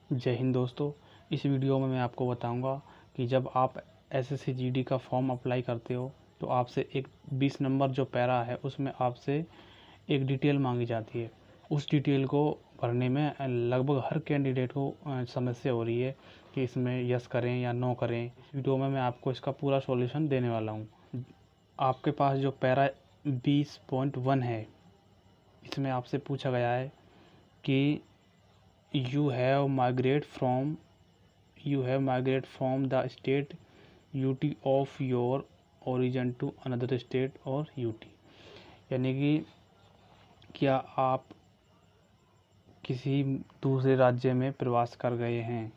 जय हिंद दोस्तों। इस वीडियो में मैं आपको बताऊंगा कि जब आप एसएससी जीडी का फॉर्म अप्लाई करते हो तो आपसे एक 20 नंबर जो पैरा है उसमें आपसे एक डिटेल मांगी जाती है। उस डिटेल को भरने में लगभग हर कैंडिडेट को समस्या हो रही है कि इसमें यस करें या नो करें। इस वीडियो में मैं आपको इसका पूरा सॉल्यूशन देने वाला हूँ। आपके पास जो पैरा 20.1 है, इसमें आपसे पूछा गया है कि you have migrate from the state UT of your origin to another state और UT, यानी कि क्या आप किसी दूसरे राज्य में प्रवास कर गए हैं,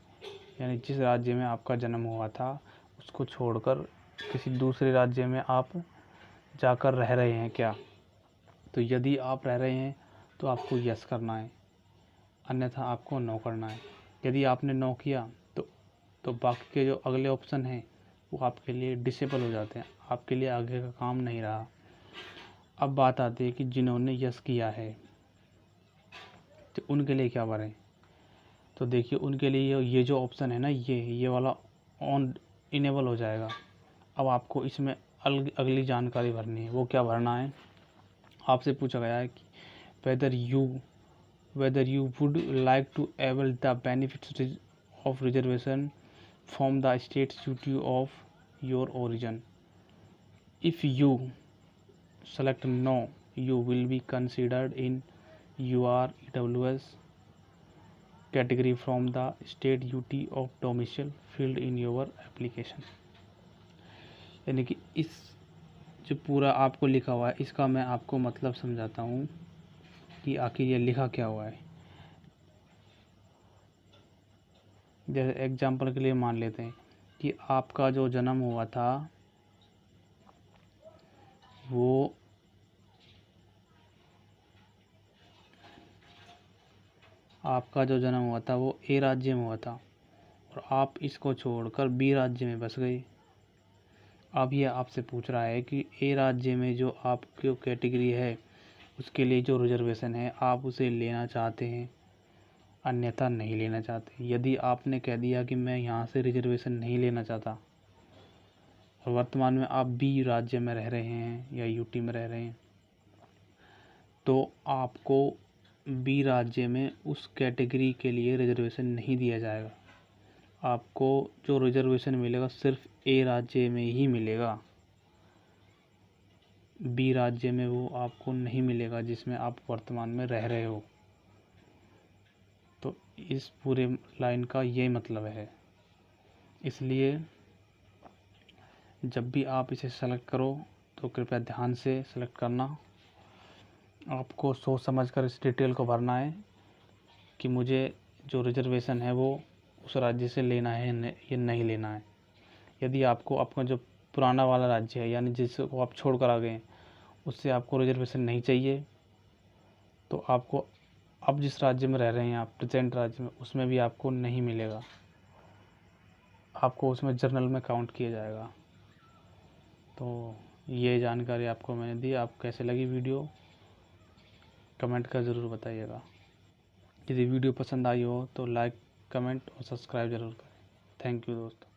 यानी जिस राज्य में आपका जन्म हुआ था उसको छोड़कर किसी दूसरे राज्य में आप जाकर रह रहे हैं क्या। तो यदि आप रह रहे हैं तो आपको यस करना है, अन्यथा आपको नो करना है। यदि आपने नो किया तो बाकी के जो अगले ऑप्शन हैं वो आपके लिए डिसेबल हो जाते हैं, आपके लिए आगे का काम नहीं रहा। अब बात आती है कि जिन्होंने यस किया है तो उनके लिए क्या करें। तो देखिए, उनके लिए ये जो ऑप्शन है ना, ये वाला ऑन इनेबल हो जाएगा। अब आपको इसमें अगली जानकारी भरनी है। वो क्या भरना है, आपसे पूछा गया है कि whether you would like to avail the benefits of reservation from the state UT of your origin. If you select no, you will be considered in your EWS category from the state UT of domicile filled in your application। यानी कि इस जो पूरा आपको लिखा हुआ है इसका मैं आपको मतलब समझाता हूँ कि आखिर ये लिखा क्या हुआ है। जैसे एग्जाम्पल के लिए मान लेते हैं कि आपका जो जन्म हुआ था वो ए राज्य में हुआ था और आप इसको छोड़कर बी राज्य में बस गए। अब ये आपसे पूछ रहा है कि ए राज्य में जो आपकी कैटेगरी है उसके लिए जो रिजर्वेशन है आप उसे लेना चाहते हैं, अन्यथा नहीं लेना चाहते। यदि आपने कह दिया कि मैं यहाँ से रिजर्वेशन नहीं लेना चाहता और वर्तमान में आप बी राज्य में रह रहे हैं या यूटी में रह रहे हैं, तो आपको बी राज्य में उस कैटेगरी के लिए रिजर्वेशन नहीं दिया जाएगा। आपको जो रिजर्वेशन मिलेगा सिर्फ ए राज्य में ही मिलेगा, बी राज्य में वो आपको नहीं मिलेगा जिसमें आप वर्तमान में रह रहे हो। तो इस पूरे लाइन का ये मतलब है। इसलिए जब भी आप इसे सेलेक्ट करो तो कृपया ध्यान से सेलेक्ट करना। आपको सोच समझकर इस डिटेल को भरना है कि मुझे जो रिजर्वेशन है वो उस राज्य से लेना है या नहीं लेना है। यदि आपको आपका जो पुराना वाला राज्य है, यानी जिसको आप छोड़ कर आ गए हैं, उससे आपको रिजर्वेशन नहीं चाहिए, तो आपको अब जिस राज्य में रह रहे हैं आप, प्रेजेंट राज्य में, उसमें भी आपको नहीं मिलेगा। आपको उसमें जनरल में काउंट किया जाएगा। तो ये जानकारी आपको मैंने दी। आप कैसे लगी वीडियो कमेंट कर ज़रूर बताइएगा। यदि वीडियो पसंद आई हो तो लाइक, कमेंट और सब्सक्राइब ज़रूर करें। थैंक यू दोस्तों।